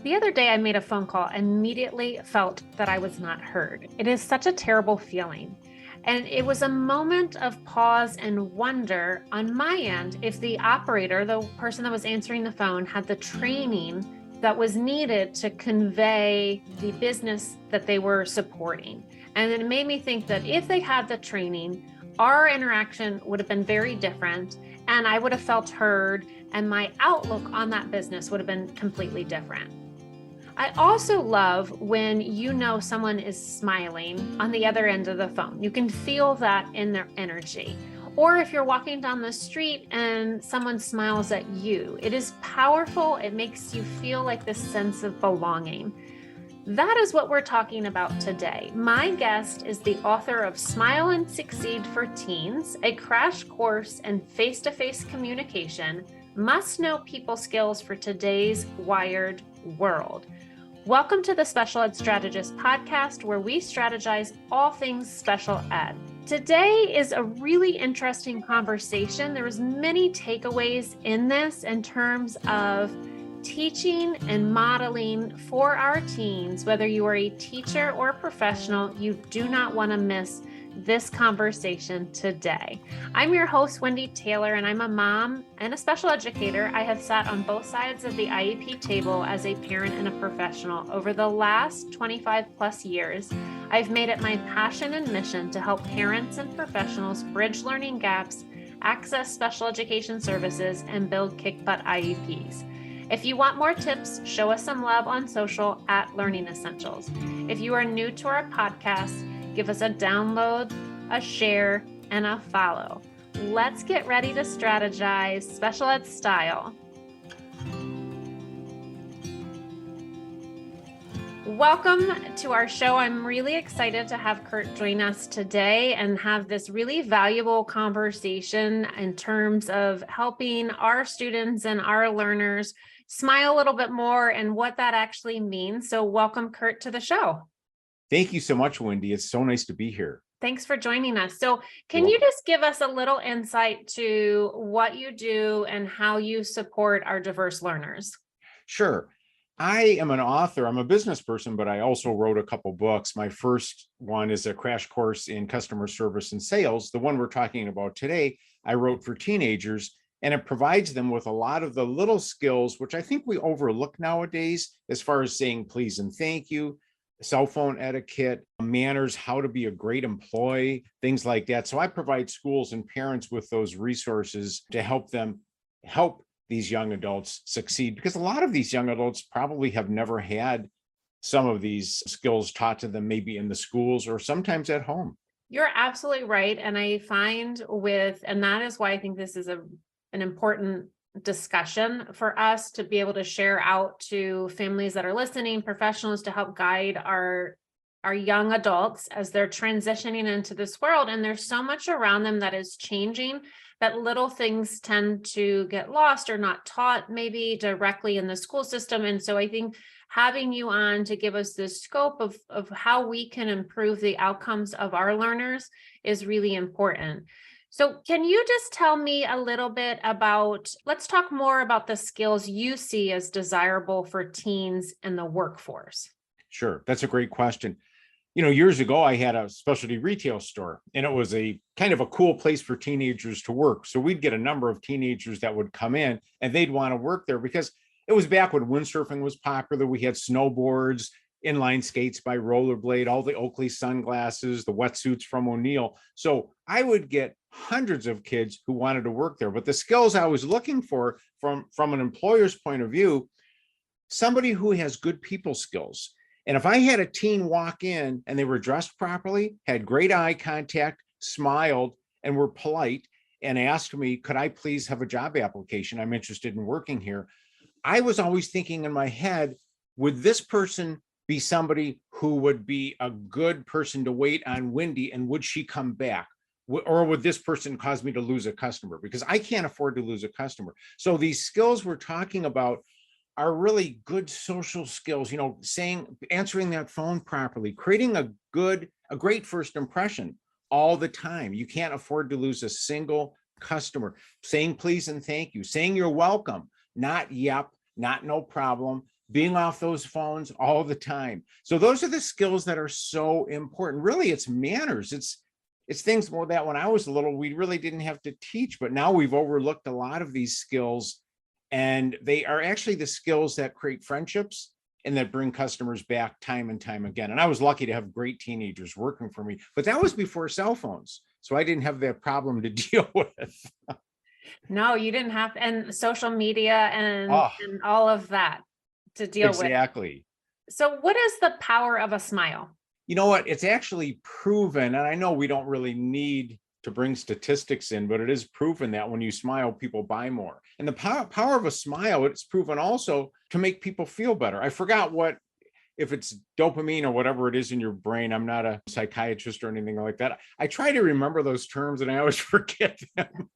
The other day, I made a phone call and immediately felt that I was not heard. It is such a terrible feeling. And it was a moment of pause and wonder on my end if the operator, the person that was answering the phone, had the training that was needed to convey the business that they were supporting. And it made me think that if they had the training, our interaction would have been very different and I would have felt heard and my outlook on that business would have been completely different. I also love when you know someone is smiling on the other end of the phone. You can feel that in their energy. Or if you're walking down the street and someone smiles at you, it is powerful. It makes you feel like this sense of belonging. That is what we're talking about today. My guest is the author of Smile and Succeed for Teens, a crash course in face-to-face communication, must-know people skills for today's wired world. Welcome to the Special Ed Strategist podcast, where we strategize all things special ed. Today is a really interesting conversation. There was many takeaways in this in terms of teaching and modeling for our teens. Whether you are a teacher or a professional, you do not want to miss this conversation today. I'm your host, Wendy Taylor, and I'm a mom and a special educator. I have sat on both sides of the IEP table as a parent and a professional. Over the last 25 plus years, I've made it my passion and mission to help parents and professionals bridge learning gaps, access special education services, and build kick-butt IEPs. If you want more tips, show us some love on social at Learning Essentials. If you are new to our podcast, give us a download, a share, and a follow. Let's get ready to strategize special ed style. Welcome to our show. I'm really excited to have Kirt join us today and have this really valuable conversation in terms of helping our students and our learners smile a little bit more and what that actually means. So welcome, Kirt, to the show. Thank you so much, Wendy. It's so nice to be here. Thanks for joining us. So can you just give us a little insight to what you do and how you support our diverse learners? Sure. I am an author. I'm a business person, but I also wrote a couple books. My first one is a crash course in customer service and sales. The one we're talking about today, I wrote for teenagers, and it provides them with a lot of the little skills, which I think we overlook nowadays, as far as saying please and thank you, cell phone etiquette, manners, how to be a great employee, things like that. So I provide schools and parents with those resources to help them help these young adults succeed, because a lot of these young adults probably have never had some of these skills taught to them, maybe in the schools or sometimes at home. You're absolutely right. And I find and that is why I think this is an important discussion for us to be able to share out to families that are listening, professionals, to help guide our young adults as they're transitioning into this world. And there's so much around them that is changing that little things tend to get lost or not taught maybe directly in the school system. And so I think having you on to give us the scope of how we can improve the outcomes of our learners is really important. So can you just tell me a little bit let's talk more about the skills you see as desirable for teens in the workforce. Sure. That's a great question. Years ago, I had a specialty retail store, and it was a kind of a cool place for teenagers to work. So we'd get a number of teenagers that would come in and they'd want to work there because it was back when windsurfing was popular. We had snowboards, inline skates by Rollerblade, all the Oakley sunglasses, the wetsuits from O'Neill. So I would get hundreds of kids who wanted to work there. But the skills I was looking for from an employer's point of view, somebody who has good people skills. And if I had a teen walk in and they were dressed properly, had great eye contact, smiled, and were polite, and asked me, could I please have a job application? I'm interested in working here. I was always thinking in my head, would this person be somebody who would be a good person to wait on Wendy, and would she come back? Or would this person cause me to lose a customer? Because I can't afford to lose a customer. So these skills we're talking about are really good social skills, answering that phone properly, creating a great first impression all the time. You can't afford to lose a single customer. Saying please and thank you, saying you're welcome, not yep, not no problem, being off those phones all the time. So those are the skills that are so important. Really, it's manners. It's things more that when I was little, we really didn't have to teach, but now we've overlooked a lot of these skills, and they are actually the skills that create friendships and that bring customers back time and time again. And I was lucky to have great teenagers working for me, but that was before cell phones. So I didn't have that problem to deal with. No, you didn't have, and social media Oh, and all of that to deal with. exactly. So what is the power of a smile? You know what? It's actually proven, and I know we don't really need to bring statistics in, but it is proven that when you smile, people buy more. And the power of a smile, it's proven also to make people feel better. I forgot what, if it's dopamine or whatever it is in your brain. I'm not a psychiatrist or anything like that. I try to remember those terms and I always forget them.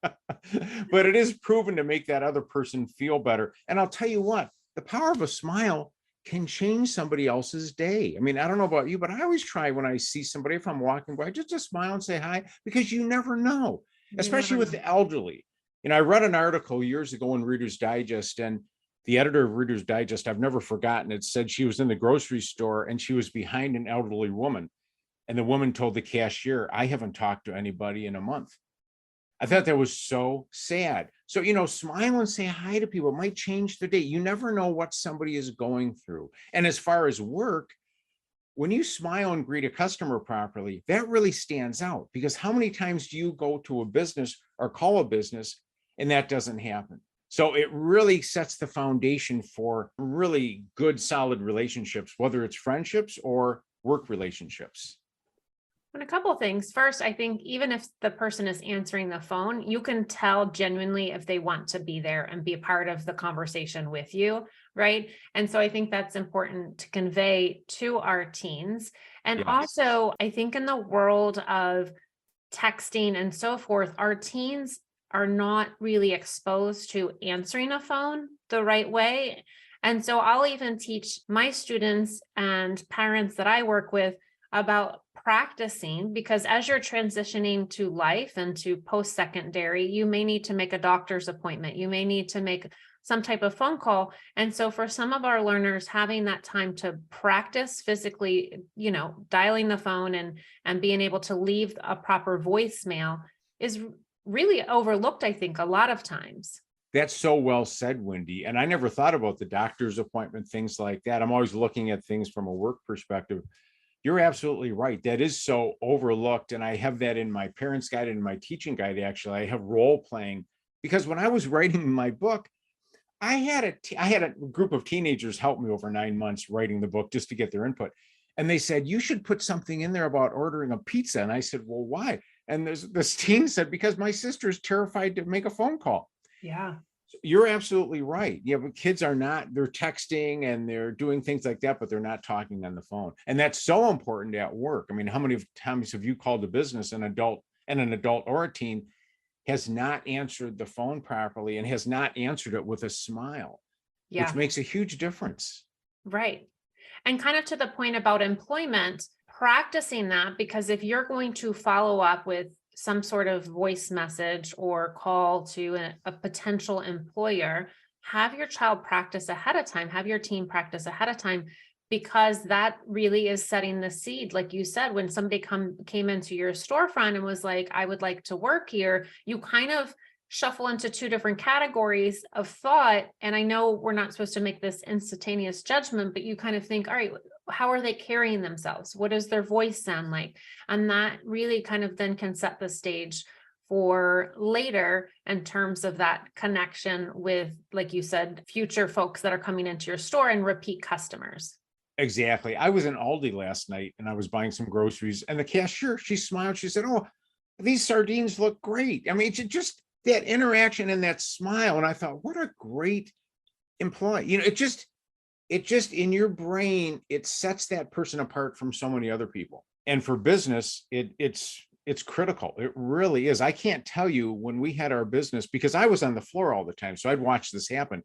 But it is proven to make that other person feel better. And I'll tell you what, the power of a smile can change somebody else's day. I mean, I don't know about you, but I always try when I see somebody, if I'm walking by, just to smile and say hi, because you never know, You especially never with know. the elderly. I read an article years ago in Reader's Digest, and the editor of Reader's Digest, I've never forgotten it, said she was in the grocery store and she was behind an elderly woman. And the woman told the cashier, I haven't talked to anybody in a month. I thought that was so sad. So, smile and say hi to people. It might change their day. You never know what somebody is going through. And as far as work, when you smile and greet a customer properly, that really stands out, because how many times do you go to a business or call a business and that doesn't happen? So it really sets the foundation for really good, solid relationships, whether it's friendships or work relationships. And a couple of things. First, I think even if the person is answering the phone, you can tell genuinely if they want to be there and be a part of the conversation with you, right? And so I think that's important to convey to our teens. And Yes. also, I think in the world of texting and so forth, our teens are not really exposed to answering a phone the right way. And so I'll even teach my students and parents that I work with about practicing, because as you're transitioning to life and to post-secondary, you may need to make a doctor's appointment. You may need to make some type of phone call. And so for some of our learners, having that time to practice physically, dialing the phone and being able to leave a proper voicemail is really overlooked, I think, a lot of times. That's so well said, Wendy. And I never thought about the doctor's appointment, things like that. I'm always looking at things from a work perspective. You're absolutely right. That is so overlooked. And I have that in my parents' guide and my teaching guide. Actually, I have role playing, because when I was writing my book, I had a group of teenagers help me over 9 months writing the book just to get their input. And they said, you should put something in there about ordering a pizza. And I said, well, why? And this teen said, because my sister's terrified to make a phone call. Yeah. You're absolutely right. Yeah, but kids are not, they're texting and they're doing things like that, but they're not talking on the phone. And that's so important at work. I mean, how many times have you called a business, an adult or a teen has not answered the phone properly and has not answered it with a smile, which Yeah. makes a huge difference. Right. And kind of to the point about employment, practicing that, because if you're going to follow up with some sort of voice message or call to a potential employer, have your child practice ahead of time, have your team practice ahead of time, because that really is setting the seed. Like you said, when somebody came into your storefront and was like, I would like to work here, you kind of shuffle into two different categories of thought. And I know we're not supposed to make this instantaneous judgment, but you kind of think, all right, how are they carrying themselves? What does their voice sound like? And that really kind of then can set the stage for later in terms of that connection with, like you said, future folks that are coming into your store and repeat customers. Exactly. I was in Aldi last night and I was buying some groceries, and the cashier, she smiled. She said, oh, these sardines look great. I mean, it's just that interaction and that smile. And I thought, what a great employee. It just in your brain, it sets that person apart from so many other people. And for business, it's critical. It really is. I can't tell you, when we had our business, because I was on the floor all the time, so I'd watch this happen.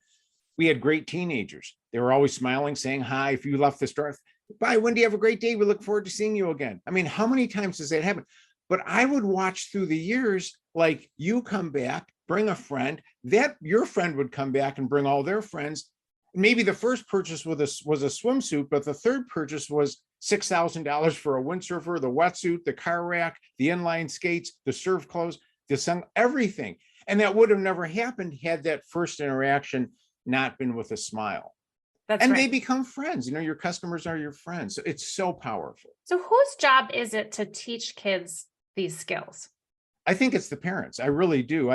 We had great teenagers. They were always smiling, saying hi. If you left the store, bye, Wendy, have a great day. We look forward to seeing you again. I mean, how many times does that happen? But I would watch through the years, like, you come back, bring a friend, that your friend would come back and bring all their friends. maybe the first purchase was a swimsuit, but the third purchase was $6,000 for a windsurfer, the wetsuit, the car rack, the inline skates, the surf clothes, the sun, everything. And that would have never happened had that first interaction not been with a smile. That's and right. they become friends. Your customers are your friends. So it's so powerful. So whose job is it to teach kids these skills? I think it's the parents. I really do.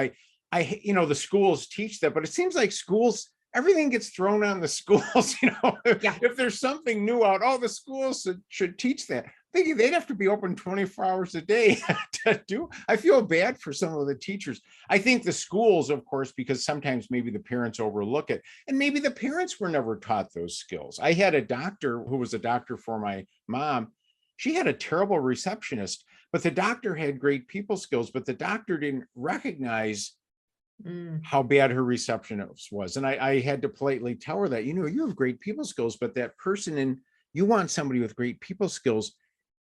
The schools teach that, but it seems like schools, everything gets thrown on the schools. Yeah. If there's something new out, the schools should teach that. Thinking they'd have to be open 24 hours a day to do. I feel bad for some of the teachers. I think the schools, of course, because sometimes maybe the parents overlook it, and maybe the parents were never taught those skills. I had a doctor who was a doctor for my mom. She had a terrible receptionist, but the doctor had great people skills, but the doctor didn't recognize how bad her receptionist was. And I had to politely tell her that, you have great people skills, but that person, you want somebody with great people skills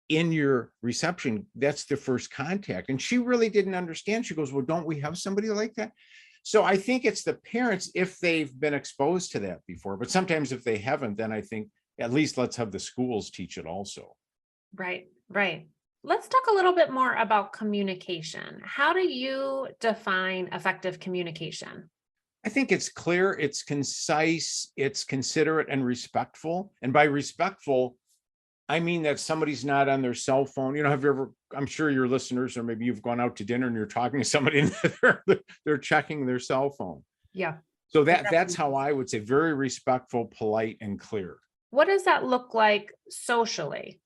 in your reception. That's the first contact. And she really didn't understand. She goes, well, don't we have somebody like that? So I think it's the parents, if they've been exposed to that before, but sometimes if they haven't, then I think at least let's have the schools teach it also. Right. Let's talk a little bit more about communication. How do you define effective communication? I think it's clear, it's concise, it's considerate and respectful. And by respectful, I mean that somebody's not on their cell phone. Have you ever, I'm sure your listeners, or maybe you've gone out to dinner and you're talking to somebody and they're checking their cell phone. Yeah. So that's how I would say, very respectful, polite, and clear. What does that look like socially?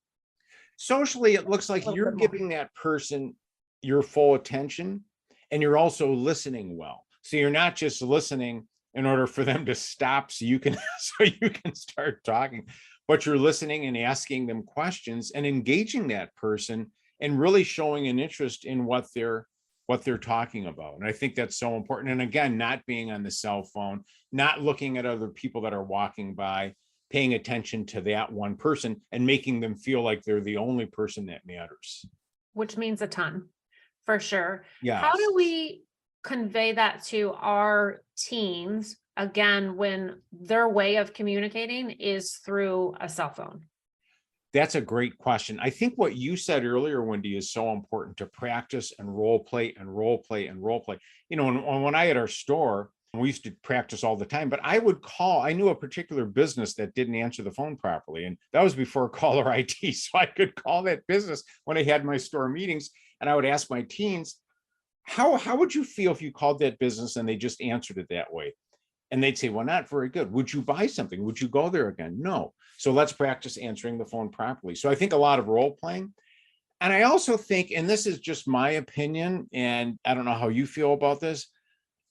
Socially, it looks like you're giving that person your full attention, and you're also listening well. So you're not just listening in order for them to stop so you can start talking, but you're listening and asking them questions and engaging that person and really showing an interest in what they're talking about. And I think that's so important. And again, not being on the cell phone, not looking at other people that are walking by, paying attention to that one person and making them feel like they're the only person that matters. Which means a ton, for sure. Yeah. How do we convey that to our teens, again, when their way of communicating is through a cell phone? That's a great question. I think what you said earlier, Wendy, is so important, to practice and role play and role play and role play. When I had our store, we used to practice all the time, but I knew a particular business that didn't answer the phone properly. And that was before caller ID. So I could call that business when I had my store meetings, and I would ask my teens, how would you feel if you called that business and they just answered it that way? And they'd say, well, not very good. Would you buy something? Would you go there again? No. So let's practice answering the phone properly. So I think a lot of role playing. And I also think, and this is just my opinion, and I don't know how you feel about this,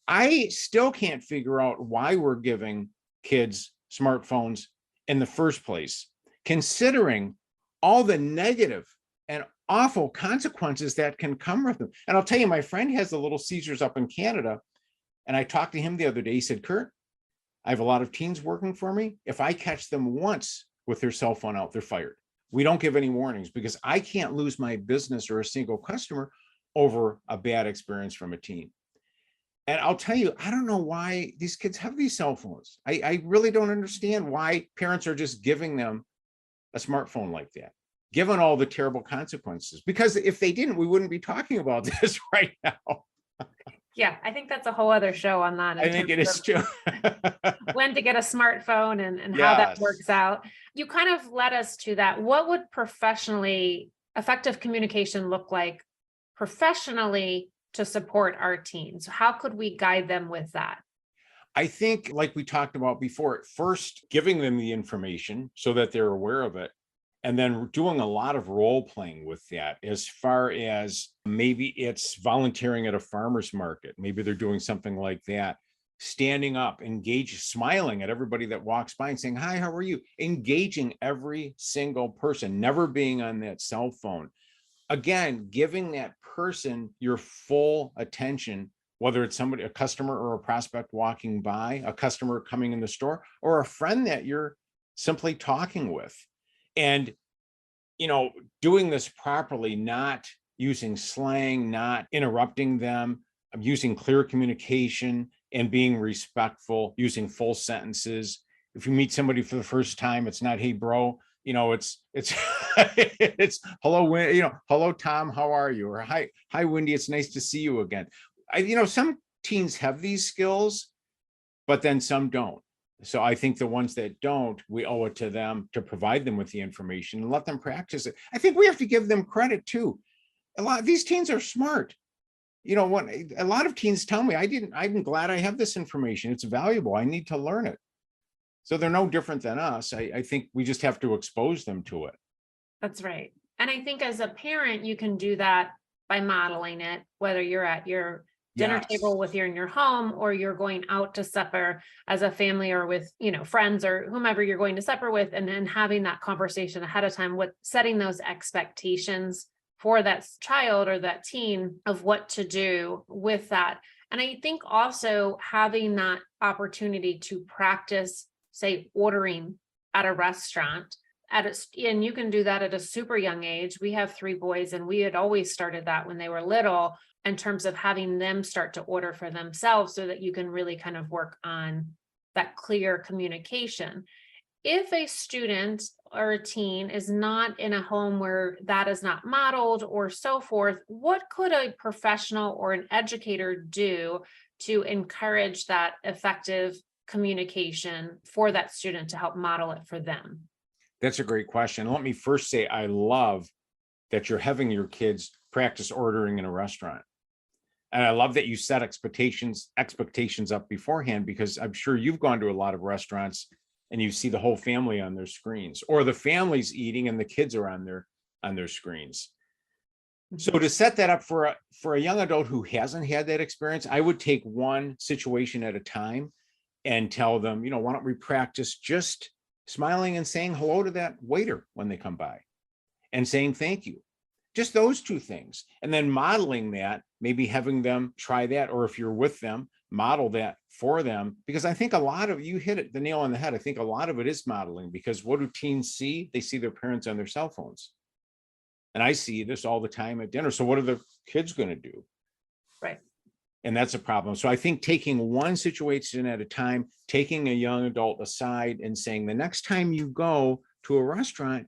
I still can't figure out why we're giving kids smartphones in the first place, considering all the negative and awful consequences that can come with them. And I'll tell you, my friend has the Little Caesars up in Canada, and I talked to him the other day. He said, Kirt, I have a lot of teens working for me. If I catch them once with their cell phone out, they're fired. We don't give any warnings, because I can't lose my business or a single customer over a bad experience from a teen. And I'll tell you, I don't know why these kids have these cell phones. I really don't understand why parents are just giving them a smartphone like that, given all the terrible consequences. Because if they didn't, we wouldn't be talking about this right now. Yeah, I think that's a whole other show on that. I think it is too. When to get a smartphone and Yes. how that works out. You kind of led us to that. What would effective communication look like professionally to support our teens? How could we guide them with that? I think, like we talked about before, first giving them the information so that they're aware of it, and then doing a lot of role playing with that, as far as maybe it's volunteering at a farmer's market. Maybe they're doing something like that, standing up, smiling at everybody that walks by and saying, hi, how are you? Engaging every single person, never being on that cell phone. Again, giving that person your full attention, whether it's somebody, a customer or a prospect walking by, a customer coming in the store, or a friend that you're simply talking with. And, doing this properly, not using slang, not interrupting them, using clear communication and being respectful, using full sentences, If you meet somebody for the first time, it's not, hey, bro, it's it's hello, hello, Tom, how are you? Or hi, Wendy, it's nice to see you again. Some teens have these skills, but then some don't. So I think the ones that don't, we owe it to them to provide them with the information and let them practice it. I think we have to give them credit too. A lot of these teens are smart. When a lot of teens tell me, I'm glad I have this information. It's valuable. I need to learn it. So they're no different than us. I think we just have to expose them to it. That's right. And I think as a parent, you can do that by modeling it, whether you're at your dinner Yes. table with you in your home, or you're going out to supper as a family, or with, friends or whomever you're going to supper with, and then having that conversation ahead of time with setting those expectations for that child or that teen of what to do with that. And I think also having that opportunity to practice, say, ordering at a restaurant and you can do that at a super young age. We have 3 boys, and we had always started that when they were little, in terms of having them start to order for themselves, so that you can really kind of work on that clear communication. If a student or a teen is not in a home where that is not modeled or so forth, what could a professional or an educator do to encourage that effective communication for that student to help model it for them? That's a great question. Let me first say, I love that you're having your kids practice ordering in a restaurant. And I love that you set expectations up beforehand, because I'm sure you've gone to a lot of restaurants and you see the whole family on their screens, or the family's eating and the kids are on their screens. So to set that up for a young adult who hasn't had that experience, I would take one situation at a time and tell them, why don't we practice just smiling and saying hello to that waiter when they come by, and saying thank you. Just those 2 things. And then modeling that, maybe having them try that, or if you're with them, model that for them. Because I think you hit the nail on the head. I think a lot of it is modeling, because what do teens see? They see their parents on their cell phones. And I see this all the time at dinner. So what are the kids going to do? Right. And that's a problem. So I think taking one situation at a time, taking a young adult aside and saying, the next time you go to a restaurant,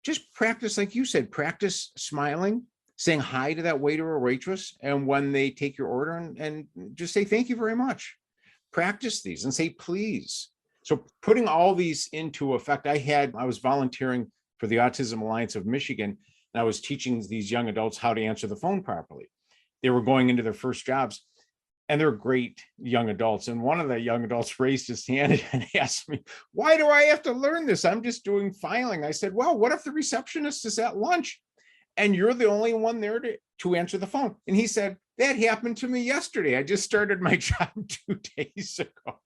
just practice, like you said, practice smiling, saying hi to that waiter or waitress. And when they take your order, and just say, thank you very much. Practice these and say, please. So putting all these into effect, I was volunteering for the Autism Alliance of Michigan, and I was teaching these young adults how to answer the phone properly. They were going into their first jobs, and they're great young adults. And one of the young adults raised his hand and asked me, why do I have to learn this? I'm just doing filing. I said, well, what if the receptionist is at lunch and you're the only one there to answer the phone? And he said, that happened to me yesterday. I just started my job 2 days ago.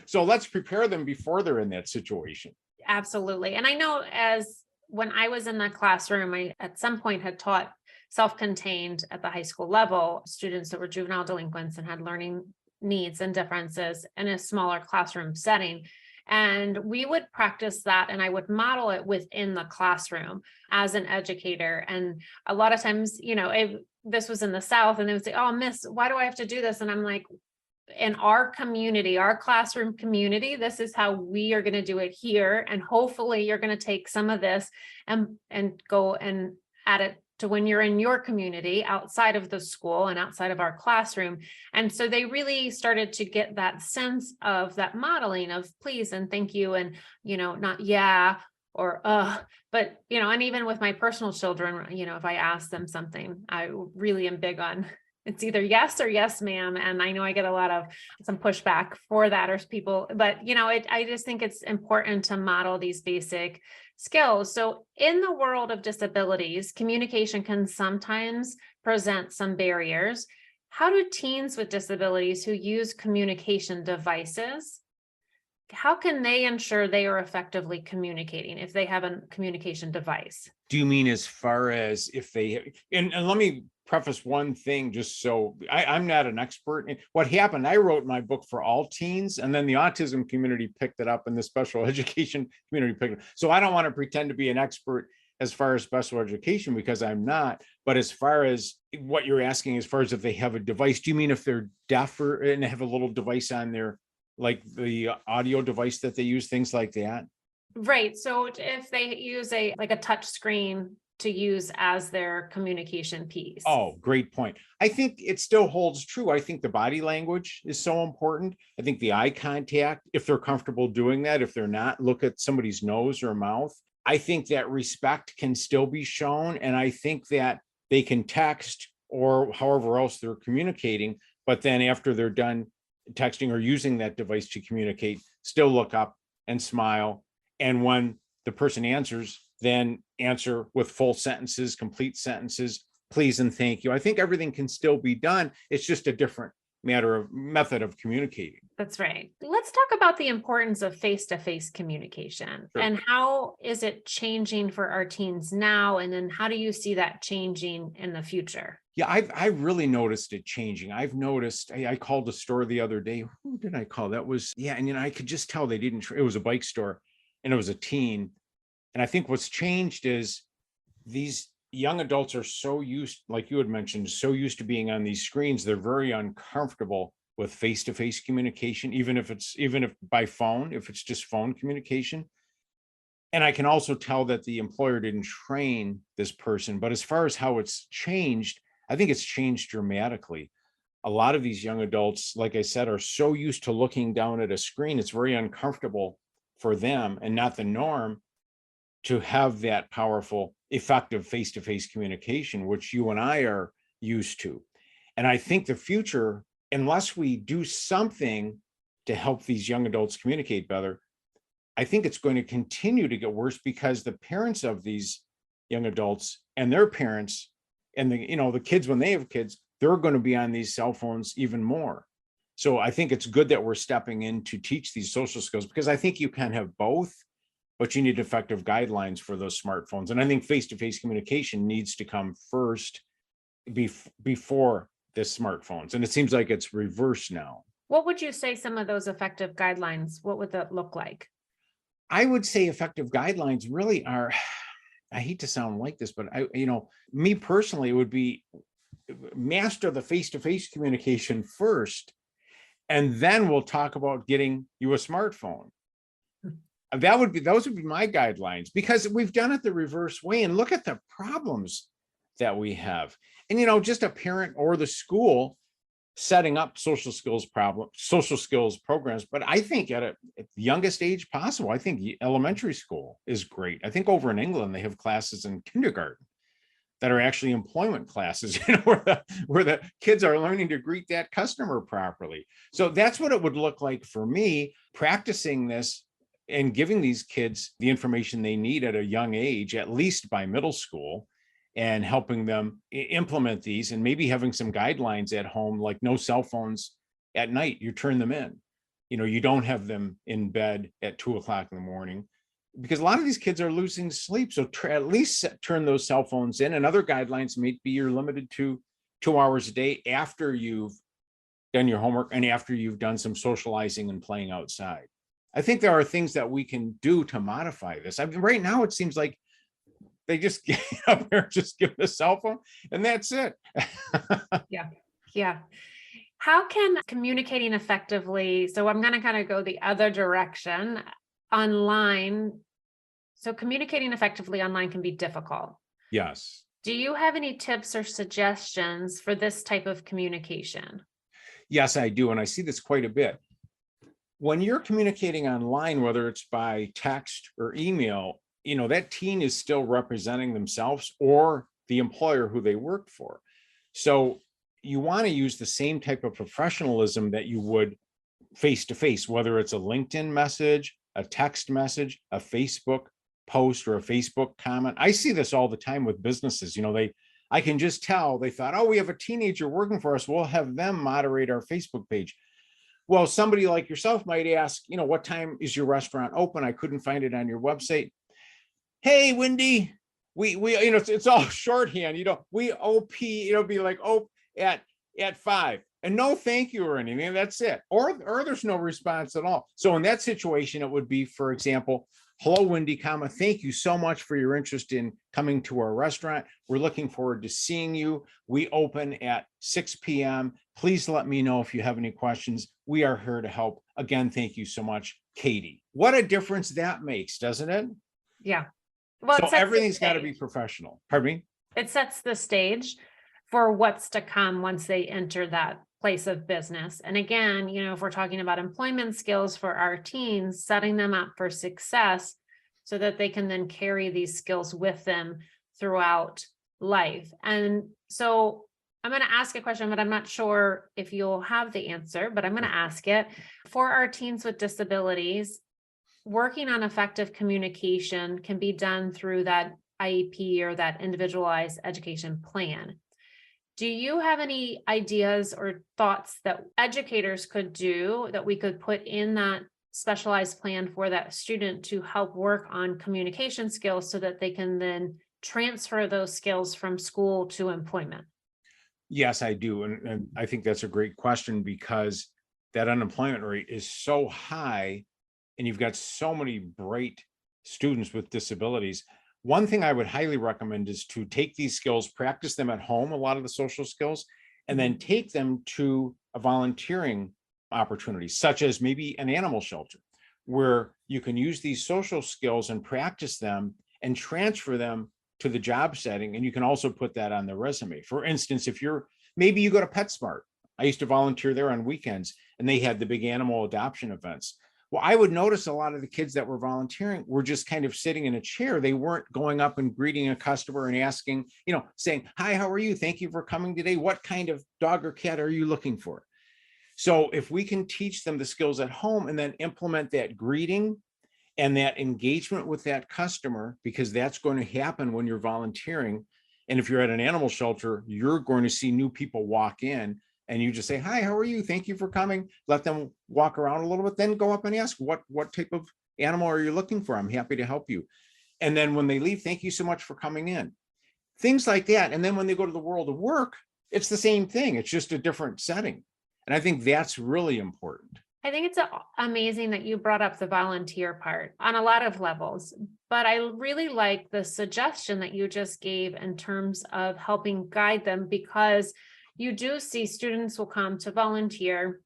So let's prepare them before they're in that situation. Absolutely. And I know, as when I was in the classroom, I at some point had taught self-contained at the high school level, students that were juvenile delinquents and had learning needs and differences in a smaller classroom setting. And we would practice that, and I would model it within the classroom as an educator. And a lot of times, this was in the South, and they would say, oh, Miss, why do I have to do this? And I'm like, in our community, our classroom community, this is how we are going to do it here. And hopefully you're going to take some of this and go and add it to when you're in your community outside of the school and outside of our classroom. And so they really started to get that sense of that modeling of please and thank you, and, not yeah or but, and even with my personal children, if I ask them something, I really am big on it's either yes or yes, ma'am. And I know I get a lot of some pushback for that, or people, but I just think it's important to model these basic skills. So in the world of disabilities, communication can sometimes present some barriers. How do teens with disabilities who use communication devices, how can they ensure they are effectively communicating if they have a communication device? Do you mean as far as if they, and let me preface one thing, just so I'm not an expert in what happened. I wrote my book for all teens, and then the autism community picked it up and the special education community picked it up. So I don't want to pretend to be an expert as far as special education, because I'm not. But as far as what you're asking, as far as if they have a device, do you mean if they're deaf and have a little device on their like the audio device that they use, things like that. Right. So if they use a like a touch screen to use as their communication piece. Oh, great point. I think it still holds true. I think the body language is so important. I think the eye contact, if they're comfortable doing that, if they're not, look at somebody's nose or mouth. I think that respect can still be shown. And I think that they can text or however else they're communicating, but then after they're done texting or using that device to communicate, still look up and smile. And when the person answers, then answer with full sentences, complete sentences, please and thank you. I think everything can still be done. It's just a different method of communicating. That's right. Let's talk about the importance of face-to-face communication. Sure. And how is it changing for our teens now? And then how do you see that changing in the future? Yeah, I've really noticed it changing. I've noticed, I called a store the other day. Who did I call? That was, yeah. And, I could just tell they didn't, it was a bike store and it was a teen. And I think what's changed is these young adults are so used, like you had mentioned, so used to being on these screens, they're very uncomfortable with face-to-face communication, even if by phone, if it's just phone communication. And I can also tell that the employer didn't train this person, but as far as how it's changed, I think it's changed dramatically. A lot of these young adults, like I said, are so used to looking down at a screen, it's very uncomfortable for them and not the norm to have that powerful, effective face-to-face communication, which you and I are used to. And I think the future, unless we do something to help these young adults communicate better, I think it's going to continue to get worse because the parents of these young adults and their parents and the kids, when they have kids, they're going to be on these cell phones even more. So I think it's good that we're stepping in to teach these social skills, because I think you can have both, but you need effective guidelines for those smartphones. And I think face-to-face communication needs to come first before the smartphones. And it seems like it's reversed now. What would you say some of those effective guidelines, what would that look like? I would say effective guidelines really are, I hate to sound like this, but me personally, it would be master the face-to-face communication first, and then we'll talk about getting you a smartphone. Those would be my guidelines, because we've done it the reverse way, and look at the problems that we have. And just a parent or the school setting up social skills programs. But I think at the youngest age possible, I think elementary school is great. I think over in England, they have classes in kindergarten that are actually employment classes, where the kids are learning to greet that customer properly. So that's what it would look like for me, practicing this and giving these kids the information they need at a young age, at least by middle school, and helping them implement these, and maybe having some guidelines at home, like no cell phones at night. You turn them in. You don't have them in bed at 2:00 in the morning, because a lot of these kids are losing sleep. So at least turn those cell phones in. And other guidelines may be you're limited to 2 hours a day after you've done your homework and after you've done some socializing and playing outside. I think there are things that we can do to modify this. I mean, right now it seems like they just get up there, just give the cell phone, and that's it. Yeah. How can communicating effectively, so I'm going to kind of go the other direction, online. So communicating effectively online can be difficult. Yes. Do you have any tips or suggestions for this type of communication? Yes, I do. And I see this quite a bit. When you're communicating online, whether it's by text or email, that teen is still representing themselves or the employer who they work for. So you want to use the same type of professionalism that you would face to face, whether it's a LinkedIn message, a text message, a Facebook post, or a Facebook comment. I see this all the time with businesses. I can just tell they thought, oh, we have a teenager working for us, we'll have them moderate our Facebook page. Well, somebody like yourself might ask, what time is your restaurant open? I couldn't find it on your website. Hey, Wendy, we it's all shorthand, we OP, be like, at 5. and no thank you or anything. That's it. Or there's no response at all. So in that situation, it would be, for example, hello, Wendy, comma, thank you so much for your interest in coming to our restaurant. We're looking forward to seeing you. We open at 6 p.m. Please let me know if you have any questions. We are here to help. Again, thank you so much, Katie. What a difference that makes, doesn't it? Yeah. Well, So it sets the everything's got to be stage. professional. Pardon me? It sets the stage for what's to come once they enter that place of business. And again, if we're talking about employment skills for our teens, setting them up for success so that they can then carry these skills with them throughout life. And so I'm going to ask a question, but I'm not sure if you'll have the answer, but I'm going to ask it. For our teens with disabilities, working on effective communication can be done through that IEP or that individualized education plan. Do you have any ideas or thoughts that educators could do that we could put in that specialized plan for that student to help work on communication skills so that they can then transfer those skills from school to employment? Yes, I do. And I think that's a great question because that unemployment rate is so high and you've got so many bright students with disabilities. One thing I would highly recommend is to take these skills, practice them at home, a lot of the social skills, and then take them to a volunteering opportunity, such as maybe an animal shelter, where you can use these social skills and practice them and transfer them to the job setting. And you can also put that on the resume. For instance, if maybe you go to PetSmart. I used to volunteer there on weekends and they had the big animal adoption events. Well, I would notice a lot of the kids that were volunteering were just kind of sitting in a chair. They weren't going up and greeting a customer and asking, saying, hi, how are you? Thank you for coming today. What kind of dog or cat are you looking for? So if we can teach them the skills at home and then implement that greeting and that engagement with that customer, because that's going to happen when you're volunteering. And if you're at an animal shelter, you're going to see new people walk in and you just say, hi, how are you? Thank you for coming. Let them walk around a little bit, then go up and ask, what type of animal are you looking for? I'm happy to help you. And then when they leave, thank you so much for coming in. Things like that. And then when they go to the world of work, it's the same thing. It's just a different setting. And I think that's really important. I think it's amazing that you brought up the volunteer part on a lot of levels, but I really like the suggestion that you just gave in terms of helping guide them, because you do see students will come to volunteer.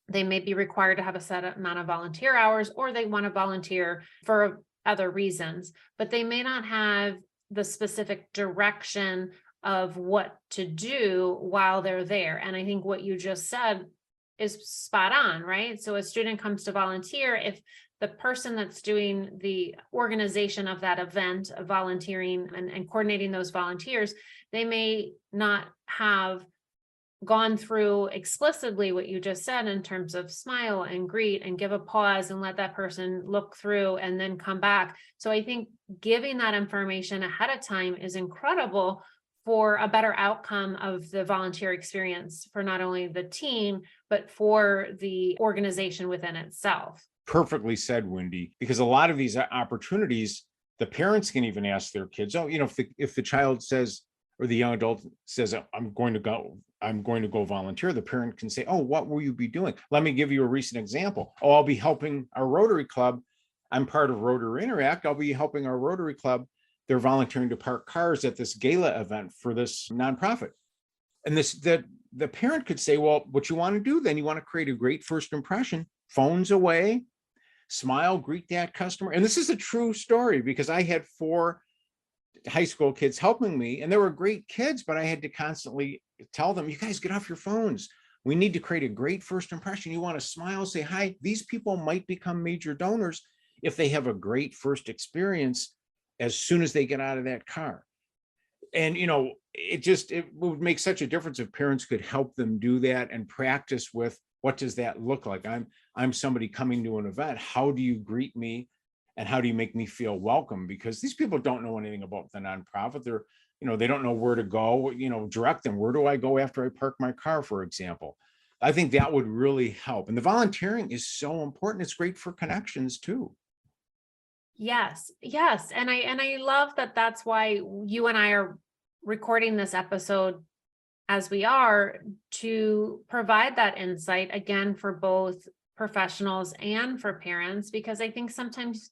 They may be required to have a set amount of volunteer hours, or they want to volunteer for other reasons, but they may not have the specific direction of what to do while they're there. And I think what you just said is spot on, right? So a student comes to volunteer, if the person that's doing the organization of that event of volunteering and coordinating those volunteers, they may not have gone through explicitly what you just said in terms of smile and greet and give a pause and let that person look through and then come back. So I think giving that information ahead of time is incredible for a better outcome of the volunteer experience for not only the team, but for the organization within itself. Perfectly said, Wendy, because a lot of these opportunities, the parents can even ask their kids, if the child says, or the young adult says, I'm going to go volunteer, the parent can say, oh, what will you be doing? Let me give you a recent example. Oh, I'll be helping our Rotary Club. I'm part of Rotary Interact. I'll be helping our Rotary Club. They're volunteering to park cars at this gala event for this nonprofit. And the parent could say, well, what you want to do then, you want to create a great first impression, phones away, smile, greet that customer. And this is a true story because I had 4 high school kids helping me and they were great kids, but I had to constantly tell them, you guys get off your phones. We need to create a great first impression. You want to smile, say hi. These people might become major donors if they have a great first experience as soon as they get out of that car. And, it would make such a difference if parents could help them do that and practice with, what does that look like? I'm somebody coming to an event. How do you greet me? And how do you make me feel welcome? Because these people don't know anything about the nonprofit. They don't know where to go, direct them. Where do I go after I park my car, for example? I think that would really help. And the volunteering is so important. It's great for connections too. Yes. And I love that that's why you and I are recording this episode as we are, to provide that insight again for both professionals and for parents, because I think sometimes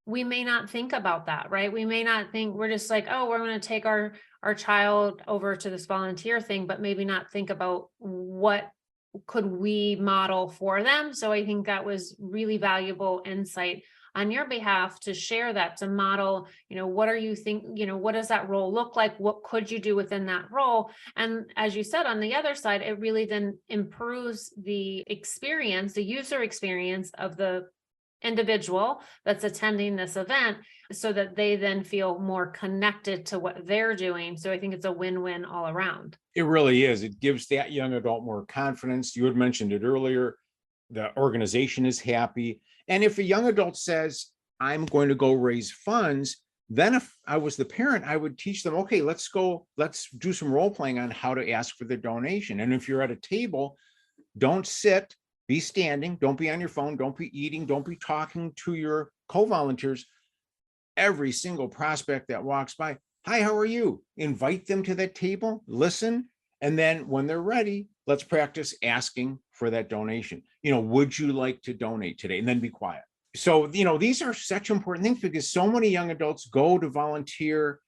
we may not think about that, right? We may not think, we're just like, oh, we're going to take our child over to this volunteer thing, but maybe not think about what could we model for them. So I think that was really valuable insight on your behalf to share that, to model, what are you think, what does that role look like? What could you do within that role? And as you said, on the other side, it really then improves the experience, the user experience of the individual that's attending this event, so that they then feel more connected to what they're doing. So I think it's a win-win all around. It really is. It gives that young adult more confidence. You had mentioned it earlier. The organization is happy. And if a young adult says, I'm going to go raise funds, then if I was the parent, I would teach them, okay, let's do some role playing on how to ask for the donation. And if you're at a table, don't sit, be standing, don't be on your phone, don't be eating, don't be talking to your co-volunteers. Every single prospect that walks by, hi, how are you? Invite them to that table, listen, and then when they're ready, let's practice asking for that donation. Would you like to donate today? And then be quiet. So, these are such important things, because so many young adults go to volunteer,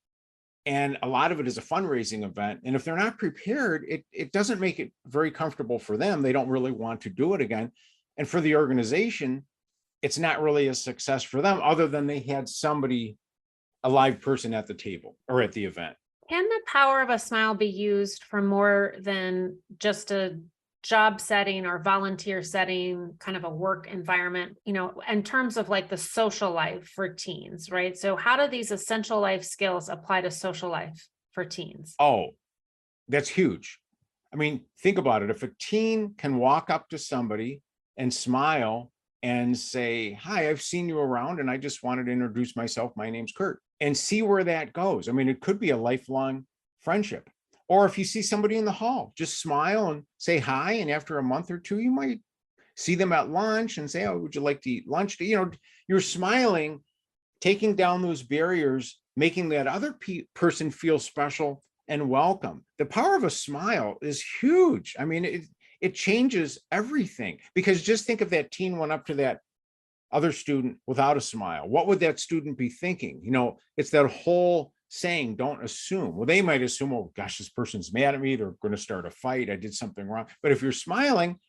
and a lot of it is a fundraising event. And if they're not prepared, it doesn't make it very comfortable for them. They don't really want to do it again. And for the organization, it's not really a success for them, other than they had somebody, a live person at the table or at the event. Can the power of a smile be used for more than just a job setting or volunteer setting, kind of a work environment, in terms of like the social life for teens, right? So how do these essential life skills apply to social life for teens? Oh, that's huge. I mean, think about it. If a teen can walk up to somebody and smile and say, hi, I've seen you around and I just wanted to introduce myself. My name's Kirt, and see where that goes. I mean, it could be a lifelong friendship. Or if you see somebody in the hall, just smile and say hi. And after a month or two, you might see them at lunch and say, oh, would you like to eat lunch? You're smiling, taking down those barriers, making that other person feel special and welcome. The power of a smile is huge. I mean, it changes everything, because just think if that teen went up to that other student without a smile, what would that student be thinking? It's that whole saying, don't assume. Well, they might assume, oh gosh, this person's mad at me, they're going to start a fight, I did something wrong. But if you're smiling,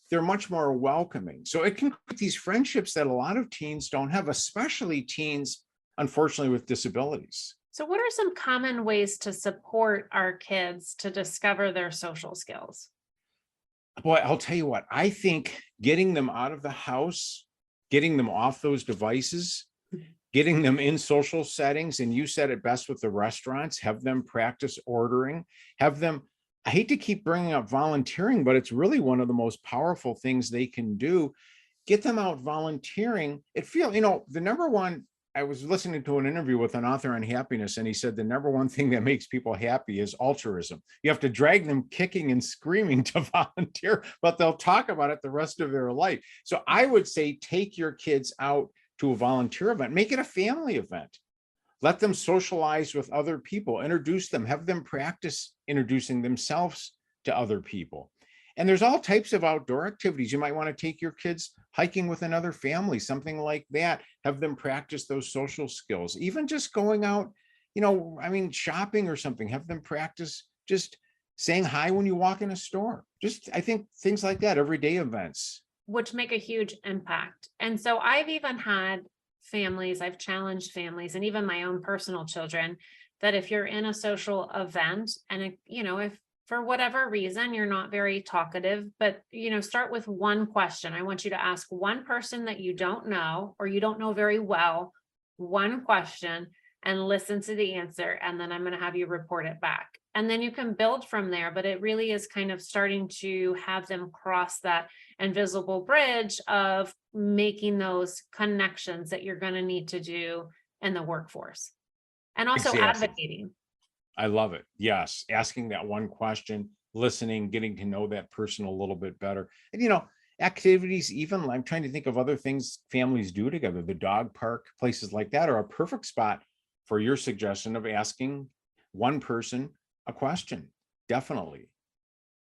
they're much more welcoming. So it can create these friendships that a lot of teens don't have, especially teens, unfortunately, with disabilities. So what are some common ways to support our kids to discover their social skills? Boy, I'll tell you what, I think getting them out of the house, getting them off those devices, getting them in social settings, and you said it best with the restaurants, have them practice ordering, have them, I hate to keep bringing up volunteering, but it's really one of the most powerful things they can do. Get them out volunteering. The number one, I was listening to an interview with an author on happiness, and he said the number one thing that makes people happy is altruism. You have to drag them kicking and screaming to volunteer, but they'll talk about it the rest of their life. So I would say take your kids out to a volunteer event, make it a family event. Let them socialize with other people, introduce them, have them practice introducing themselves to other people. And there's all types of outdoor activities. You might want to take your kids hiking with another family, something like that. Have them practice those social skills. Even just going out, shopping or something. Have them practice just saying hi when you walk in a store. I think things like that, everyday events. Which make a huge impact. And so I've even had families, I've challenged families, and even my own personal children, that if you're in a social event and, if for whatever reason you're not very talkative, but, start with one question. I want you to ask one person that you don't know or you don't know very well, one question, and listen to the answer. And then I'm going to have you report it back. And then you can build from there. But it really is kind of starting to have them cross that invisible bridge of making those connections that you're going to need to do in the workforce. And also Exactly. advocating. I love it. Yes. Asking that one question, listening, getting to know that person a little bit better. And, activities, even I'm trying to think of other things families do together. The dog park, places like that are a perfect spot for your suggestion of asking one person a question. Definitely.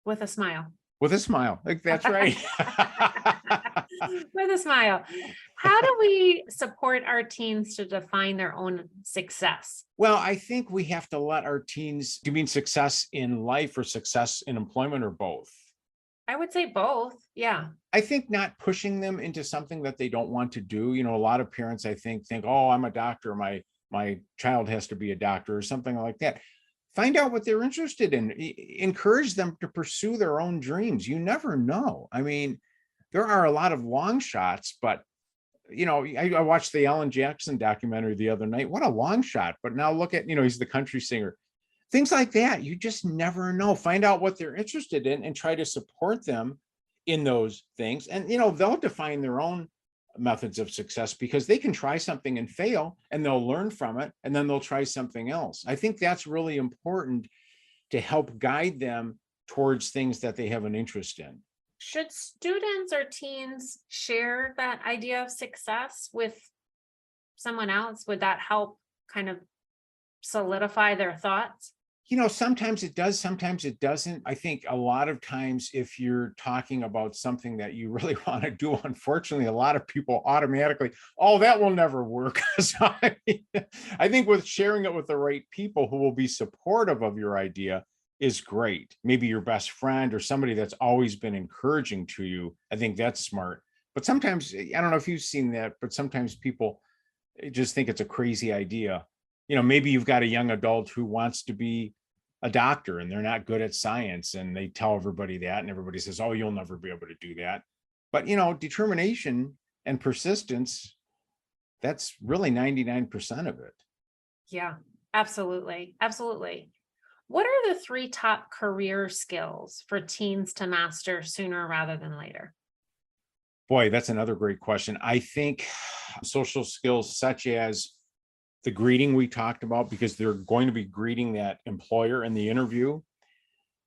With a smile. with a smile. Like, that's right. With a smile. How do we support our teens to define their own success? Well, I think we have to let our teens, do you mean success in life or success in employment, or both? I would say both. Yeah. I think not pushing them into something that they don't want to do. A lot of parents, I think, oh, I'm a doctor. My child has to be a doctor or something like that. Find out what they're interested in. Encourage them to pursue their own dreams. You never know. I mean, there are a lot of long shots, but I watched the Alan Jackson documentary the other night. What a long shot. But now look at, he's the country singer. Things like that. You just never know. Find out what they're interested in and try to support them in those things. And, they'll define their own methods of success, because they can try something and fail, and they'll learn from it, and then they'll try something else. I think that's really important, to help guide them towards things that they have an interest in. Should students or teens share that idea of success with someone else? Would that help kind of solidify their thoughts? Sometimes it does, sometimes it doesn't. I think a lot of times, if you're talking about something that you really want to do, unfortunately, a lot of people automatically, oh, that will never work. So I think with sharing it with the right people who will be supportive of your idea is great. Maybe your best friend or somebody that's always been encouraging to you. I think that's smart. But sometimes, I don't know if you've seen that, but sometimes people just think it's a crazy idea. Maybe you've got a young adult who wants to be a doctor and they're not good at science, and they tell everybody that, and everybody says, oh, you'll never be able to do that. But, determination and persistence, that's really 99% of it. Yeah, absolutely. Absolutely. What are the 3 top career skills for teens to master sooner rather than later? Boy, that's another great question. I think social skills such as the greeting we talked about, because they're going to be greeting that employer in the interview.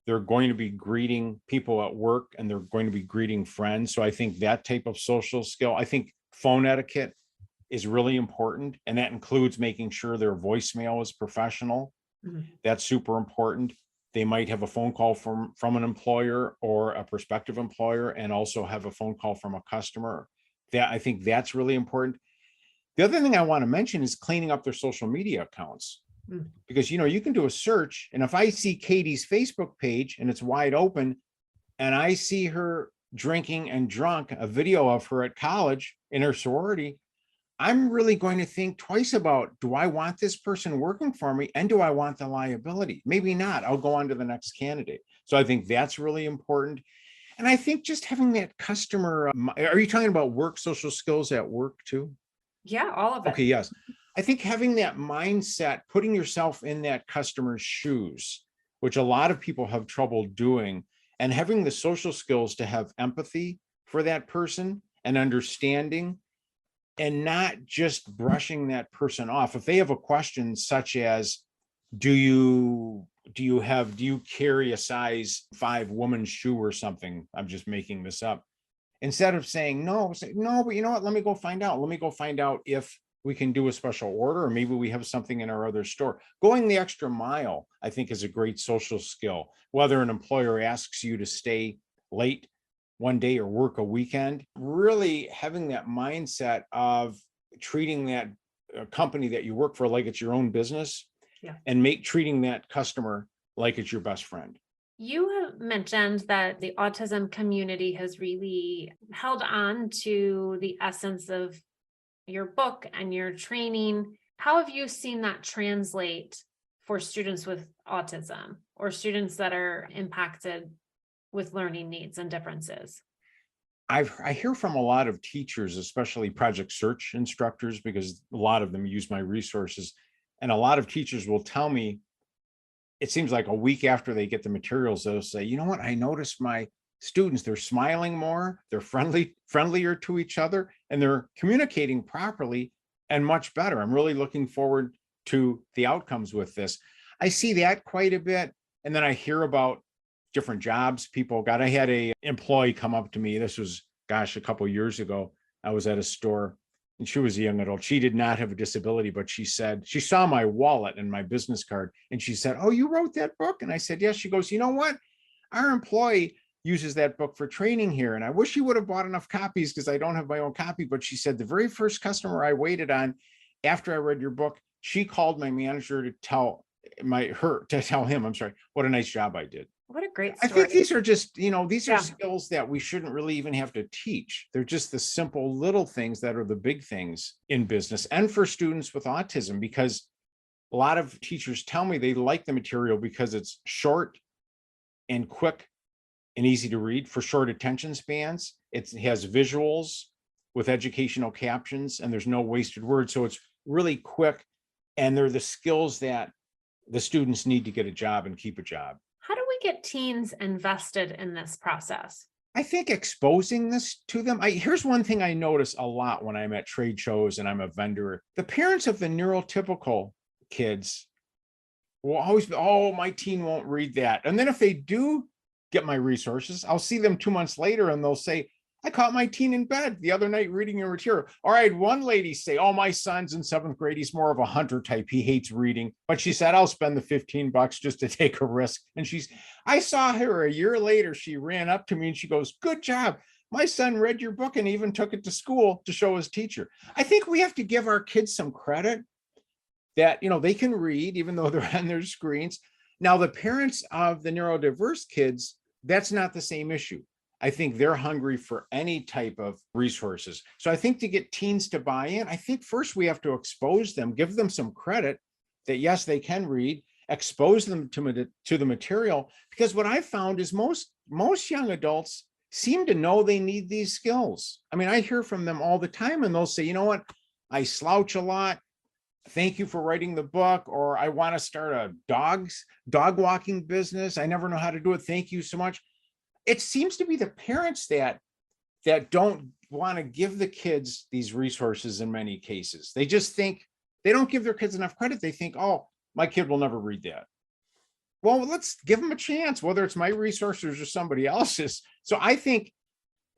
They're going to be greeting people at work, and they're going to be greeting friends. So I think that type of social skill. I think phone etiquette is really important, and that includes making sure their voicemail is professional. Mhm. That's super important. They might have a phone call from an employer or a prospective employer, and also have a phone call from a customer. I think that's really important. The other thing I want to mention is cleaning up their social media accounts, Mm. because you can do a search, and if I see Katie's Facebook page and it's wide open, and I see her drinking and drunk, a video of her at college in her sorority, I'm really going to think twice about, do I want this person working for me, and do I want the liability? Maybe not. I'll go on to the next candidate. So I think that's really important. And I think just having that customer, are you talking about work social skills at work too? Yeah, all of it. Okay, yes. I think having that mindset, putting yourself in that customer's shoes, which a lot of people have trouble doing, and having the social skills to have empathy for that person and understanding, and not just brushing that person off. If they have a question such as, do you carry a size 5 woman's shoe or something? I'm just making this up. Instead of saying no, say no, but you know what? Let me go find out. Let me go find out if we can do a special order, or maybe we have something in our other store. Going the extra mile, I think, is a great social skill. Whether an employer asks you to stay late one day or work a weekend, really having that mindset of treating that company that you work for like it's your own business, Yeah. and treating that customer like it's your best friend. You have mentioned that the autism community has really held on to the essence of your book and your training. How have you seen that translate for students with autism, or students that are impacted with learning needs and differences? I hear from a lot of teachers, especially project search instructors, because a lot of them use my resources. And a lot of teachers will tell me, it seems like a week after they get the materials, they'll say, you know what, I noticed my students, they're smiling more, they're friendlier to each other, and they're communicating properly and much better. I'm really looking forward to the outcomes with this. I see that quite a bit. And then I hear about different jobs people got. I had a employee come up to me. This was, gosh, a couple of years ago. I was at a store, and she was a young adult. She did not have a disability, but she said, she saw my wallet and my business card, and she said, oh, you wrote that book? And I said, yes. She goes, you know what? our employee uses that book for training here. And I wish he would have bought enough copies because I don't have my own copy. But she said the very first customer I waited on after I read your book, she called my manager to tell him, I'm sorry, what a nice job I did. What a great I story. think these are just, these are Yeah. skills that we shouldn't really even have to teach. They're just the simple little things that are the big things in business and for students with autism, because a lot of teachers tell me they like the material because it's short and quick and easy to read for short attention spans. It has visuals with educational captions, and there's no wasted words. So it's really quick, and they're the skills that the students need to get a job and keep a job. How do we get teens invested in this process? I think exposing this to them. Here's one thing I notice a lot when I'm at trade shows and I'm a vendor. The parents of the neurotypical kids will always be, oh, my teen won't read that. And then if they do get my resources, I'll see them 2 months later and they'll say, I caught my teen in bed the other night reading your material. Or I had one lady say, oh, my son's in 7th grade. He's more of a hunter type. He hates reading. But she said, I'll spend the $15 just to take a risk. And I saw her a year later. She ran up to me and she goes, good job. My son read your book and even took it to school to show his teacher. I think we have to give our kids some credit that, they can read even though they're on their screens. Now, the parents of the neurodiverse kids, that's not the same issue. I think they're hungry for any type of resources. So I think to get teens to buy in, I think first we have to expose them, give them some credit that yes, they can read, expose them to the material. Because what I found is most young adults seem to know they need these skills. I mean, I hear from them all the time and they'll say, you know what, I slouch a lot. Thank you for writing the book. Or I want to start a dog walking business. I never know how to do it. Thank you so much. It seems to be the parents that don't want to give the kids these resources in many cases. They just think they don't give their kids enough credit. They think, oh, my kid will never read that. Well, let's give them a chance, whether it's my resources or somebody else's. So I think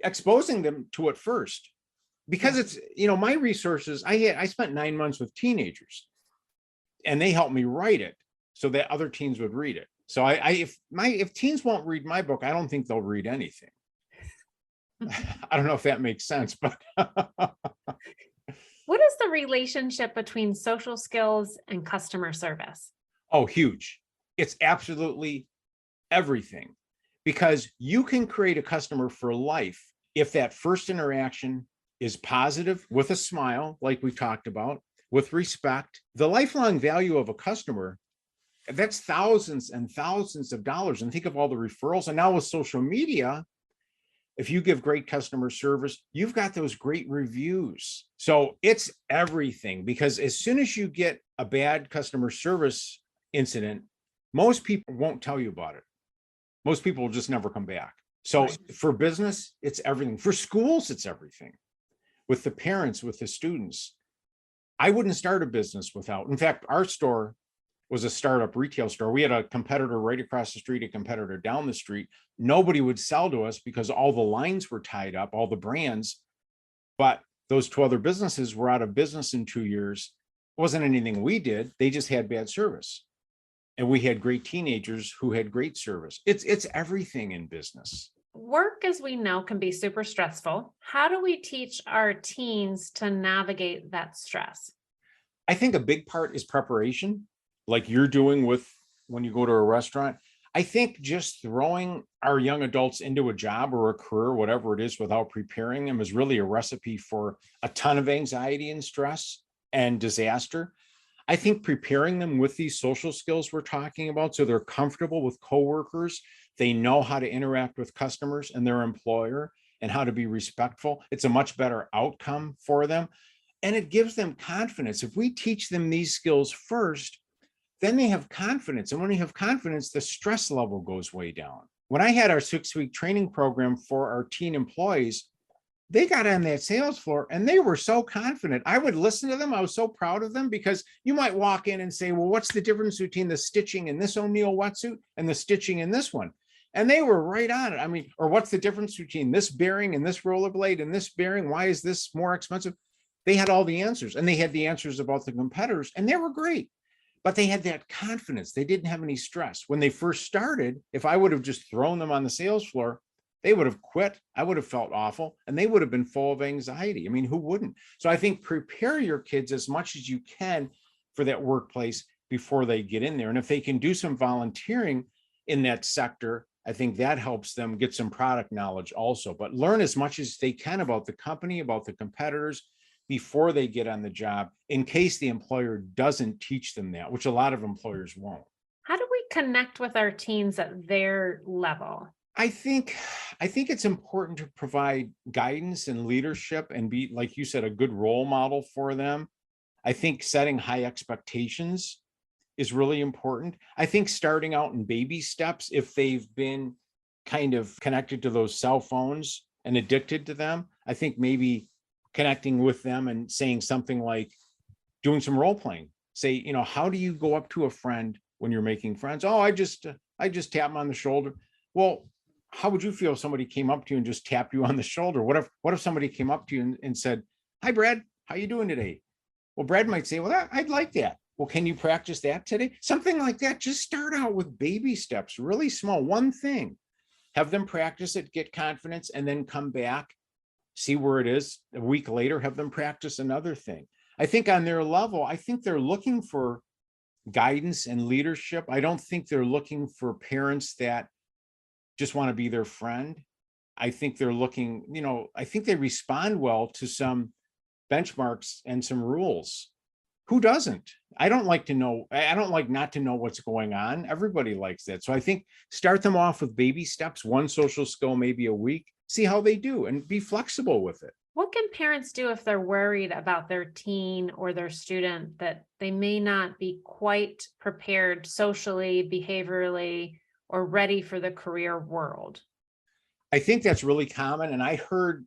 exposing them to it first, because it's, my resources, I spent 9 months with teenagers and they helped me write it so that other teens would read it. So if teens won't read my book, I don't think they'll read anything. I don't know if that makes sense, but what is the relationship between social skills and customer service? Oh, huge. It's absolutely everything, because you can create a customer for life if that first interaction is positive, with a smile, like we talked about, with respect. The lifelong value of a customer, that's thousands and thousands of dollars. And think of all the referrals. And now with social media, if you give great customer service, you've got those great reviews. So it's everything, because as soon as you get a bad customer service incident, most people won't tell you about it. Most people will just never come back. So for business, it's everything. For schools, it's everything. With the parents, with the students. I wouldn't start a business without, in fact, our store was a startup retail store. We had a competitor right across the street, a competitor down the street. Nobody would sell to us because all the lines were tied up, all the brands. But those two other businesses were out of business in 2 years. It wasn't anything we did. They just had bad service. And we had great teenagers who had great service. It's everything in business. Work, as we know, can be super stressful. How do we teach our teens to navigate that stress? I think a big part is preparation, like you're doing when you go to a restaurant. I think just throwing our young adults into a job or a career, whatever it is, without preparing them is really a recipe for a ton of anxiety and stress and disaster. I think preparing them with these social skills we're talking about, so they're comfortable with coworkers, they know how to interact with customers and their employer and how to be respectful. It's a much better outcome for them. And it gives them confidence. If we teach them these skills first, then they have confidence. And when you have confidence, the stress level goes way down. When I had our 6-week training program for our teen employees, they got on that sales floor and they were so confident. I would listen to them. I was so proud of them, because you might walk in and say, well, what's the difference between the stitching in this O'Neill wetsuit and the stitching in this one? And they were right on it. I mean, or what's the difference between this bearing and this rollerblade and this bearing? Why is this more expensive? They had all the answers, and they had the answers about the competitors, and they were great. but they had that confidence. They didn't have any stress. When they first started, if I would have just thrown them on the sales floor, they would have quit. I would have felt awful and they would have been full of anxiety. I mean, who wouldn't? So I think prepare your kids as much as you can for that workplace before they get in there. And if they can do some volunteering in that sector, I think that helps them get some product knowledge also, but learn as much as they can about the company, about the competitors before they get on the job, in case the employer doesn't teach them that, which a lot of employers won't. How do we connect with our teens at their level? I think I think it's important to provide guidance and leadership and be, like you said, a good role model for them. I think setting high expectations is really important. I think starting out in baby steps, if they've been kind of connected to those cell phones and addicted to them, I think maybe connecting with them and saying something like doing some role playing. Say, how do you go up to a friend when you're making friends? Oh, I just tap them on the shoulder. Well, how would you feel if somebody came up to you and just tapped you on the shoulder? What if somebody came up to you and said, "Hi, Brad, how you doing today?" Well, Brad might say, "Well, I'd like that." Well, can you practice that today? Something like that. Just start out with baby steps, really small, one thing. Have them practice it, get confidence, and then come back, see where it is. A week later, have them practice another thing. I think on their level, I think they're looking for guidance and leadership. I don't think they're looking for parents that just want to be their friend. I think they're looking, I think they respond well to some benchmarks and some rules. Who doesn't? I don't like to know. I don't like not to know what's going on. Everybody likes that. So I think start them off with baby steps, one social skill, maybe a week, see how they do and be flexible with it. What can parents do if they're worried about their teen or their student that they may not be quite prepared socially, behaviorally, or ready for the career world? I think that's really common. And I heard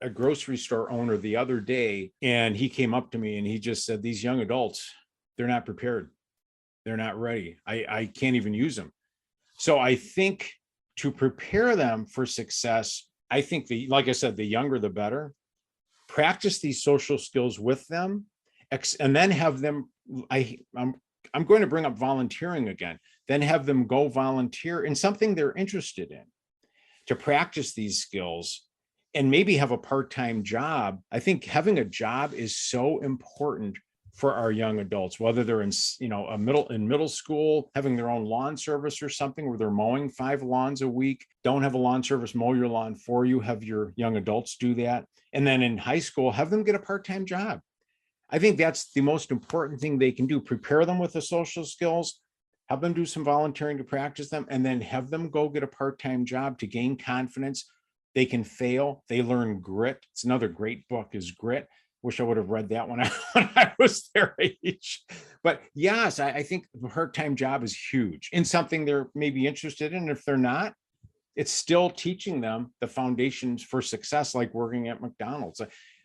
a grocery store owner the other day, and he came up to me and he just said, "These young adults, they're not prepared. They're not ready. I can't even use them." So I think to prepare them for success, I think like I said, the younger, the better. Practice these social skills with them, and then have them, I'm going to bring up volunteering again, then have them go volunteer in something they're interested in to practice these skills and maybe have a part-time job. I think having a job is so important for our young adults, whether they're in, in middle school, having their own lawn service or something where they're mowing 5 lawns a week. Don't have a lawn service mow your lawn for you. Have your young adults do that. And then in high school, have them get a part-time job. I think that's the most important thing they can do. Prepare them with the social skills, have them do some volunteering to practice them, and then have them go get a part-time job to gain confidence. They can fail. They learn grit. It's another great book is Grit. Wish I would have read that when I was their age. But yes, I think the part-time job is huge in something they're maybe interested in. If they're not, it's still teaching them the foundations for success, like working at McDonald's.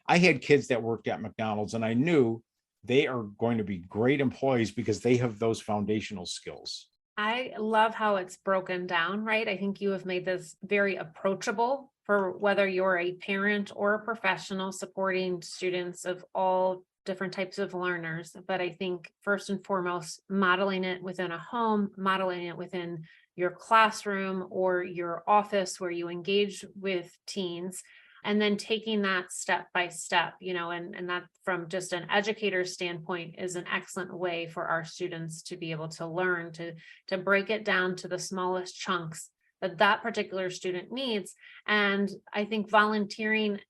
I had kids that worked at McDonald's and I knew they are going to be great employees because they have those foundational skills. I love how it's broken down, right? I think you have made this very approachable for whether you're a parent or a professional supporting students of all different types of learners. But I think first and foremost, modeling it within a home, modeling it within your classroom or your office where you engage with teens, and then taking that step by step, and that from just an educator's standpoint is an excellent way for our students to be able to learn to break it down to the smallest chunks that particular student needs. And I think volunteering,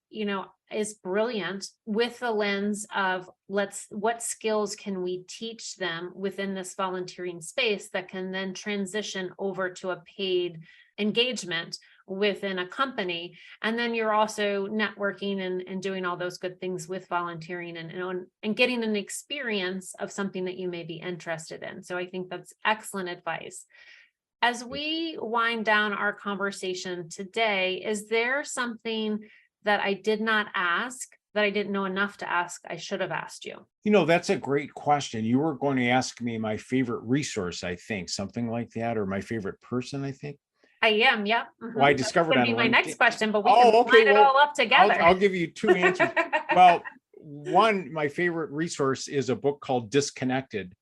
is brilliant with the lens of what skills can we teach them within this volunteering space that can then transition over to a paid engagement within a company. And then you're also networking and doing all those good things with volunteering and getting an experience of something that you may be interested in. So I think that's excellent advice. As we wind down our conversation today, is there something that I did not ask that I didn't know enough to ask I should have asked you? That's a great question. You were going to ask me my favorite resource, I think, something like that, or my favorite person, I think. I am, yep. Well, I discovered That's on gonna be my LinkedIn. next question, but we can line it all up together. I'll give you 2 answers. Well, one, my favorite resource is a book called Disconnected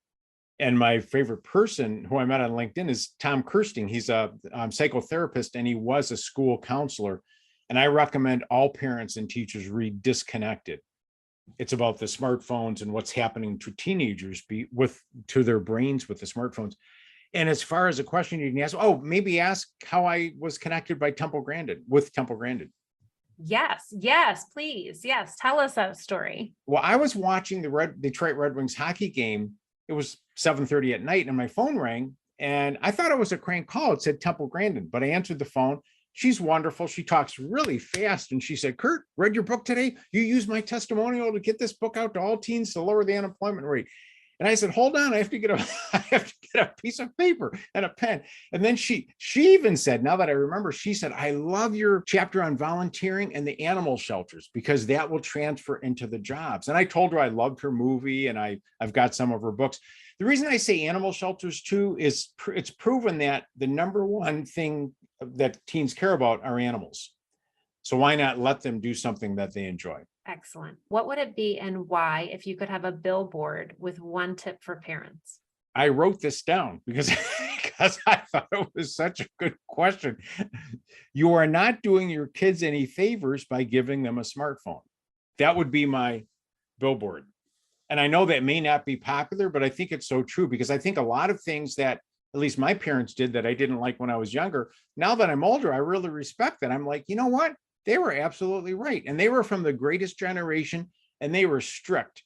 And my favorite person who I met on LinkedIn is Tom Kirsting. He's a psychotherapist, and he was a school counselor. And I recommend all parents and teachers read Disconnected. It's about the smartphones and what's happening to teenagers to their brains with the smartphones. And as far as a question you can ask, maybe ask how I was connected with Temple Grandin. Yes, please. Yes, tell us that story. Well, I was watching the Detroit Red Wings hockey game. It was 7:30 at night, and my phone rang, and I thought it was a crank call. It said Temple Grandin, but I answered the phone. She's wonderful. She talks really fast, and she said, "Kirt, read your book today? You used my testimonial to get this book out to all teens to lower the unemployment rate." And I said, "Hold on, I have to get a piece of paper and a pen." And then she even said, now that I remember, she said, "I love your chapter on volunteering and the animal shelters because that will transfer into the jobs." And I told her I loved her movie, and I've got some of her books. The reason I say animal shelters too is it's proven that the number one thing that teens care about are animals. So why not let them do something that they enjoy? Excellent. What would it be and why if you could have a billboard with one tip for parents? I wrote this down because I thought it was such a good question. You are not doing your kids any favors by giving them a smartphone. That would be my billboard. And I know that may not be popular, but I think it's so true, because I think a lot of things that at least my parents did that I didn't like when I was younger, now that I'm older, I really respect that. I'm like, you know what? They were absolutely right. And they were from the greatest generation, and they were strict,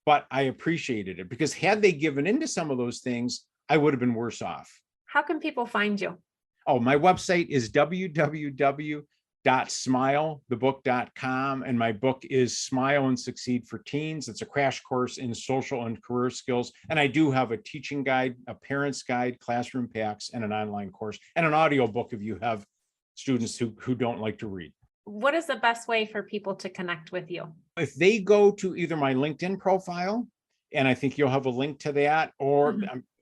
but I appreciated it, because had they given into some of those things, I would have been worse off. How can people find you? Oh, my website is www.smilethebook.com. And my book is Smile and Succeed for Teens. It's a crash course in social and career skills. And I do have a teaching guide, a parent's guide, classroom packs, and an online course, and an audio book if you have students who don't like to read. What is the best way for people to connect with you? If they go to either my LinkedIn profile, and I think you'll have a link to that, or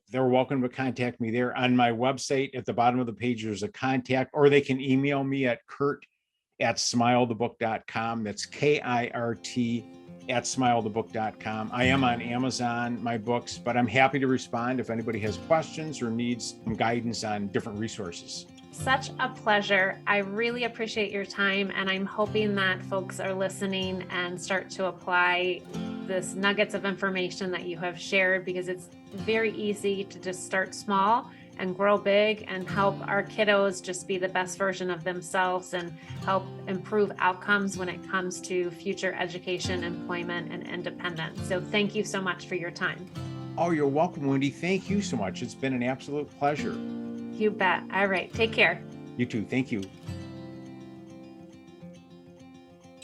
they're welcome to contact me there. On my website, at the bottom of the page, there's a contact, or they can email me at kirt@smilethebook.com. That's KIRT@smilethebook.com. I am on Amazon, my books, but I'm happy to respond if anybody has questions or needs some guidance on different resources. Such a pleasure. I really appreciate your time, and I'm hoping that folks are listening and start to apply this nuggets of information that you have shared, because it's very easy to just start small and grow big and help our kiddos just be the best version of themselves and help improve outcomes when it comes to future education, employment, and independence. So thank you so much for your time. Oh, you're welcome, Wendy. Thank you so much. It's been an absolute pleasure. You bet. All right. Take care. You too. Thank you.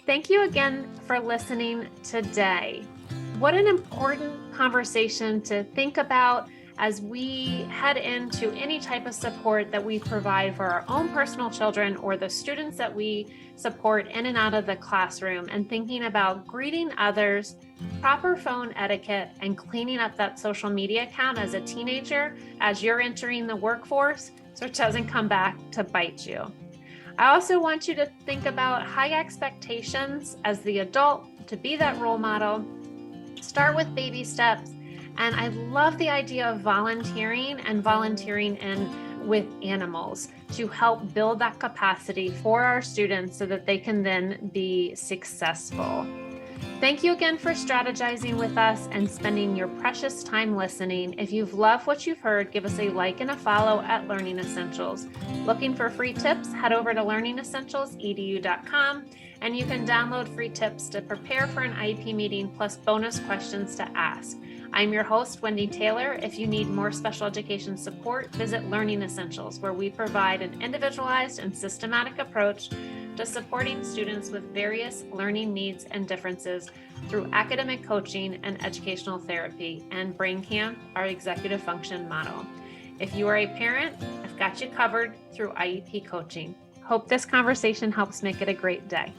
Thank you again for listening today. What an important conversation to think about as we head into any type of support that we provide for our own personal children or the students that we support in and out of the classroom, and thinking about greeting others, proper phone etiquette, and cleaning up that social media account as a teenager as you're entering the workforce, so it doesn't come back to bite you. I also want you to think about high expectations as the adult to be that role model. Start with baby steps. And I love the idea of volunteering and volunteering in with animals to help build that capacity for our students so that they can then be successful. Thank you again for strategizing with us and spending your precious time listening. If you've loved what you've heard, give us a like and a follow at Learning Essentials. Looking for free tips? Head over to learningessentialsedu.com, and you can download free tips to prepare for an IEP meeting plus bonus questions to ask. I'm your host, Wendy Taylor. If you need more special education support, visit Learning Essentials, where we provide an individualized and systematic approach to supporting students with various learning needs and differences through academic coaching and educational therapy, and Brain Camp, our executive function model. If you are a parent, I've got you covered through IEP coaching. Hope this conversation helps make it a great day.